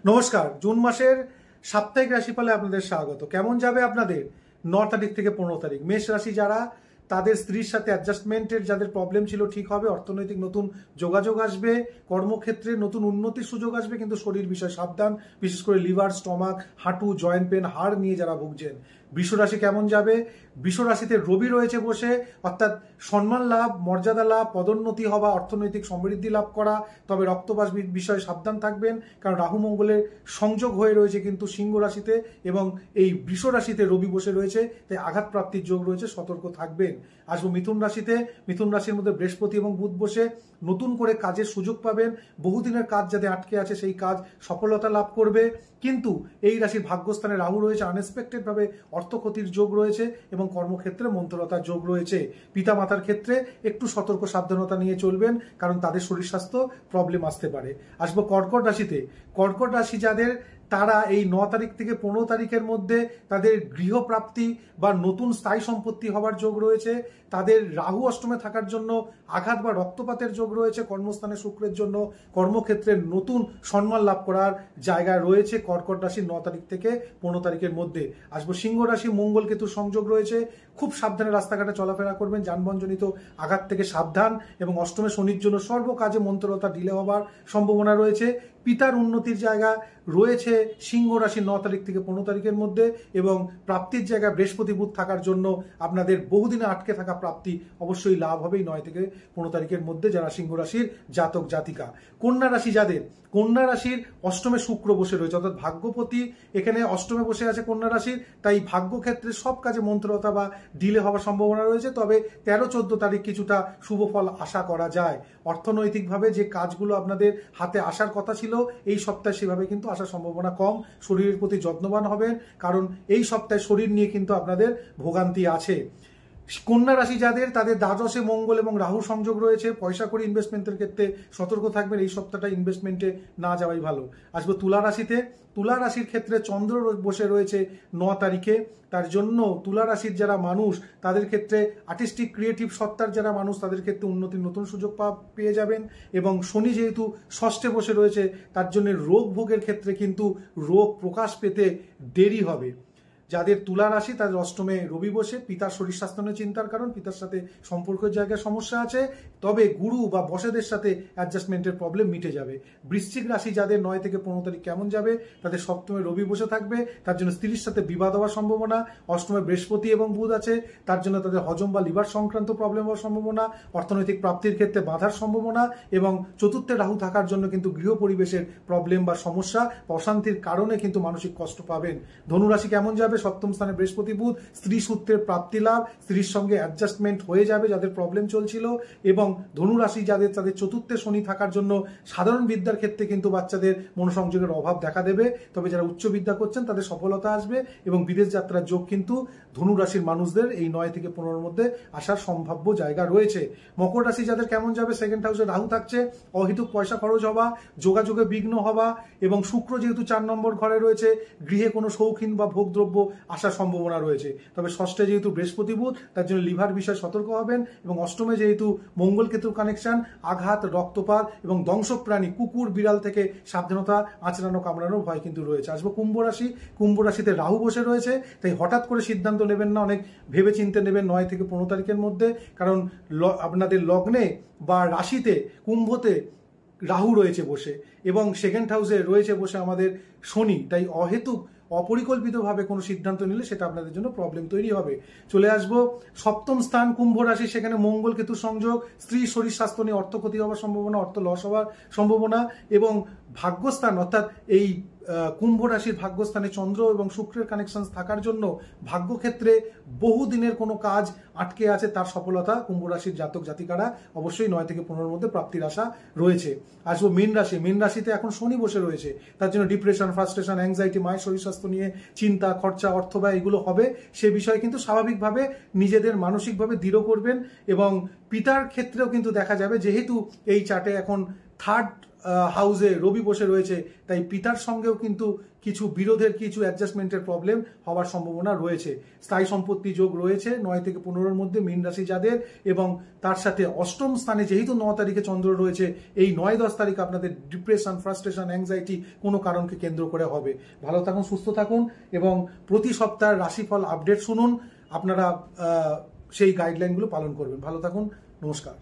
নমস্কার। জুন মাসের সাপ্তাহিক রাশিফলে আপনাদের স্বাগত। কেমন যাবে আপনাদের 9 তারিখ থেকে 15 তারিখ? মেষ রাশি যারা, তাদের স্ত্রীর সাথে অ্যাডজাস্টমেন্টের যাদের প্রবলেম ছিল ঠিক হবে, অর্থনৈতিক নতুন যোগাযোগ আসবে, কর্মক্ষেত্রে নতুন উন্নতির সুযোগ আসবে, কিন্তু শরীর বিষয় সাবধান, বিশেষ করে লিভার, স্টমাক, হাঁটু, জয়েন্ট পেন, হাড় নিয়ে যারা ভুগছেন। বৃষ রাশি কেমন যাবে? বৃষ রাশিতে রবি রয়েছে বসে, অর্থাৎ সম্মান লাভ, মর্যাদা লাভ, পদোন্নতি হওয়া, অর্থনৈতিক সমৃদ্ধি লাভ করা। তবে রক্তপাত বিষয়ে সাবধান থাকবেন, কারণ রাহু মঙ্গলের সংযোগ হয়ে রয়েছে কিন্তু সিংহ রাশিতে, এবং এই বৃষ রাশিতে রবি বসে রয়েছে, তাই আঘাত প্রাপ্তির যোগ রয়েছে, সতর্ক থাকবেন। আসবো মিথুন রাশিতে। মিথুন রাশির মধ্যে বৃহস্পতি এবং বুধ বসে, নতুন করে কাজের সুযোগ পাবেন। বহুদিনের কাজ যাদের আটকে আছে সেই কাজ সফলতা লাভ করবে, কিন্তু এই রাশির ভাগ্যস্থানে রাহু রয়েছে, আনএক্সপেক্টেড ভাবে অর্থ ক্ষতির যোগ রয়েছে এবং কর্মক্ষেত্রে মন্থরতার যোগ রয়েছে। পিতা মাতার ক্ষেত্রে একটু সতর্ক সাবধানতা নিয়ে চলবেন, কারণ তাদের শরীর স্বাস্থ্য প্রবলেম আসতে পারে। আসবো কর্কট রাশিতে। কর্কট রাশি যাদের, তারা এই 9 তারিখ থেকে 15 তারিখের মধ্যে তাদের গৃহপ্রাপ্তি বা নতুন স্থায়ী সম্পত্তি হওয়ার যোগ রয়েছে। তাদের রাহু অষ্টমে থাকার জন্য আঘাত বা রক্তপাতের যোগ রয়েছে। কর্মস্থানে শুক্রের জন্য কর্মক্ষেত্রে নতুন সম্মান লাভ করার জায়গায় রয়েছে কর্কট রাশির 9 তারিখ থেকে 15 তারিখের মধ্যে। আসবো সিংহ রাশি। মঙ্গল কেতুর সংযোগ রয়েছে, খুব সাবধানে রাস্তাঘাটে চলাফেরা করবেন, যানবাহনজনিত আঘাত থেকে সাবধান, এবং অষ্টমে শনির জন্য সর্বকাজে মন্থরতা ডিলে হওয়ার সম্ভাবনা রয়েছে। পিতার উন্নতির জায়গা রয়েছে সিংহ রাশির 9 তারিখ থেকে 15 তারিখের মধ্যে, এবং প্রাপ্তির জায়গায় বৃহস্পতি বুধ থাকার জন্য আপনাদের বহুদিনে আটকে থাকা প্রাপ্তি অবশ্যই লাভ হবে এই 9 থেকে 15 তারিখের মধ্যে, যারা সিংহ রাশির জাতক জাতিকা। কন্যা রাশি যাদের, কন্যা রাশির অষ্টমে শুক্র বসে রয়েছে, অর্থাৎ ভাগ্যপতি এখানে অষ্টমে বসে আছে কন্যা রাশির, তাই ভাগ্যক্ষেত্রে সব কাজে মন্থরতা বা ডিলে হওয়ার সম্ভাবনা রয়েছে। তবে 13-14 তারিখ কিছুটা শুভ ফল আশা করা যায়। অর্থনৈতিকভাবে যে কাজগুলো আপনাদের হাতে আসার কথা ছিল এই সপ্তাহে সেভাবে কিন্তু আসার সম্ভাবনা কম। শরীরের প্রতি যত্নবান হবেন, কারণ এই সপ্তাহে শরীর নিয়ে কিন্তু আপনাদের ভোগান্তি আছে। কন্যা রাশি যাদের, তাদের দ্বাদশে মঙ্গল এবং রাহু সংযোগ রয়েছে। পয়সা করে ইনভেস্টমেন্টের ক্ষেত্রে সতর্ক থাকবেন, এই সপ্তাহটা ইনভেস্টমেন্টে না যাওয়াই ভালো। আসবো তুলা রাশিতে। তুলা রাশির ক্ষেত্রে চন্দ্র বসে রয়েছে 9 তারিখে, তার জন্য তুলা রাশির যারা মানুষ, তাদের ক্ষেত্রে আর্টিস্টিক ক্রিয়েটিভ সত্তার যারা মানুষ, তাদের ক্ষেত্রে উন্নতির নতুন সুযোগ পেয়ে যাবেন। এবং শনি যেহেতু ষষ্ঠে বসে রয়েছে, তার জন্য রোগ ভোগের ক্ষেত্রে কিন্তু রোগ প্রকাশ পেতে দেরি হবে। যাদের তুলা রাশি, তাদের অষ্টমে রবি বসে, পিতার শরীর স্বাস্থ্য নিয়ে চিন্তার কারণ, পিতার সাথে সম্পর্কের জায়গায় সমস্যা আছে, তবে গুরু বা বসেদের সাথে অ্যাডজাস্টমেন্টের প্রবলেম মিটে যাবে। বৃশ্চিক রাশি যাদের 9 থেকে 15 তারিখ কেমন যাবে? তাদের সপ্তমে রবি বসে থাকবে, তার জন্য স্ত্রীর সাথে বিবাদ হওয়ার সম্ভাবনা। অষ্টমে বৃহস্পতি এবং বুধ আছে, তার জন্য তাদের হজম বা লিভার সংক্রান্ত প্রবলেম হওয়ার সম্ভাবনা, অর্থনৈতিক প্রাপ্তির ক্ষেত্রে বাধার সম্ভাবনা, এবং চতুর্থে রাহু থাকার জন্য কিন্তু গৃহ পরিবেশের প্রবলেম বা সমস্যা, অশান্তির কারণে কিন্তু মানসিক কষ্ট পাবেন। ধনু রাশি কেমন যাবে? সপ্তম স্থানে বৃহস্পতি বুধ, স্ত্রী সূত্রের প্রাপ্তি লাভ, স্ত্রীর সঙ্গে অ্যাডজাস্টমেন্ট হয়ে যাবে যাদের প্রবলেম চলছিল। এবং ধনু রাশি যাদের, তাদের চতুর্থে শনি থাকার জন্য সাধারণ বিদ্যার ক্ষেত্রে কিন্তু বাচ্চাদের মনোসংযোগের অভাব দেখা দেবে। তবে যারা উচ্চ বিদ্যা করছেন তাদের সফলতা আসবে, এবং বিদেশ যাত্রার যোগ কিন্তু ধনু রাশির মানুষদের এই 9 থেকে 15 মধ্যে আসার সম্ভাব্য জায়গা রয়েছে। মকর রাশি যাদের কেমন যাবে? সেকেন্ড হাউসে রাহু থাকছে, অহেতুক পয়সা খরচ হওয়া, যোগাযোগে বিঘ্ন হওয়া, এবং শুক্র যেহেতু 4 নম্বর ঘরে রয়েছে, গৃহে কোনো শৌখিন বা ভোগদ্রব্য আসার সম্ভাবনা রয়েছে। তবে ষষ্ঠে যেহেতু বৃহস্পতি বুধ, তার জন্য লিভার বিষয়ে সতর্ক হবেন, এবং অষ্টমে যেহেতু মঙ্গল কেতুর কানেকশন, আঘাত, রক্তপাত এবং দংশপ্রাণী কুকুর বিড়াল থেকে সাবধানতা, আঁচড়ানো কামড়ানোর ভয় কিন্তু রয়েছে। আসবো কুম্ভ রাশি। কুম্ভ রাশিতে রাহু বসে রয়েছে, তাই হঠাৎ করে সিদ্ধান্ত নেবেন না, অনেক ভেবে চিন্তে নেবেন 9 থেকে 15 তারিখের মধ্যে, কারণ আপনাদের লগ্নে বা রাশিতে কুম্ভতে রাহু রয়েছে বসে, এবং সেকেন্ড হাউসে রয়েছে বসে আমাদের শনি, তাই অহেতুক অপরিকল্পিতভাবে কোনো সিদ্ধান্ত নিলে সেটা আপনাদের জন্য প্রবলেম তৈরি হবে। চলে আসবো সপ্তম স্থান কুম্ভ রাশি, সেখানে মঙ্গল কেতু সংযোগ, স্ত্রীর শরীর স্বাস্থ্য নিয়ে অর্থ ক্ষতি হওয়ার সম্ভাবনা, অর্থ লস হওয়ার সম্ভাবনা, এবং ভাগ্যস্থান অর্থাৎ এই কুম্ভ রাশির ভাগ্যস্থানে চন্দ্র এবং শুক্রের কানেকশন থাকার জন্য ভাগ্যক্ষেত্রে বহুদিনের কোনো কাজ আটকে আছে, তার সফলতা কুম্ভ রাশির জাতক জাতিকারা অবশ্যই 9 থেকে 15 মধ্যে প্রাপ্তির আশা রয়েছে। আসবো মীন রাশি। মীন রাশিতে এখন শনি বসে রয়েছে, তার জন্য ডিপ্রেশন, ফ্রাস্ট্রেশন, অ্যাংজাইটি, মায়ের শরীর স্বাস্থ্য নিয়ে চিন্তা, খরচা, অর্থ ব্যয় এগুলো হবে। সে বিষয়ে কিন্তু স্বাভাবিকভাবে নিজেদের মানসিকভাবে দৃঢ় করবেন, এবং পিতার ক্ষেত্রেও কিন্তু দেখা যাবে, যেহেতু এই চার্টে এখন থার্ড হাউসে রবি বসে রয়েছে, তাই পিতার সঙ্গেও কিন্তু কিছু বিরোধের, কিছু অ্যাডজাস্টমেন্টের প্রবলেম হওয়ার সম্ভাবনা রয়েছে। স্থায়ী সম্পত্তি যোগ রয়েছে 9 থেকে 15-র মধ্যে মীন রাশি যাদের, এবং তার সাথে অষ্টম স্থানে যেহেতু 9 তারিখে চন্দ্র রয়েছে, এই 9-10 তারিখ আপনাদের ডিপ্রেশন, ফ্রাস্ট্রেশন, অ্যাংজাইটি কোনো কারণকে কেন্দ্র করে হবে। ভালো থাকুন, সুস্থ থাকুন এবং প্রতি সপ্তাহের রাশিফল আপডেট শুনুন। আপনারা সেই গাইডলাইনগুলো পালন করবেন। ভালো থাকুন, নমস্কার।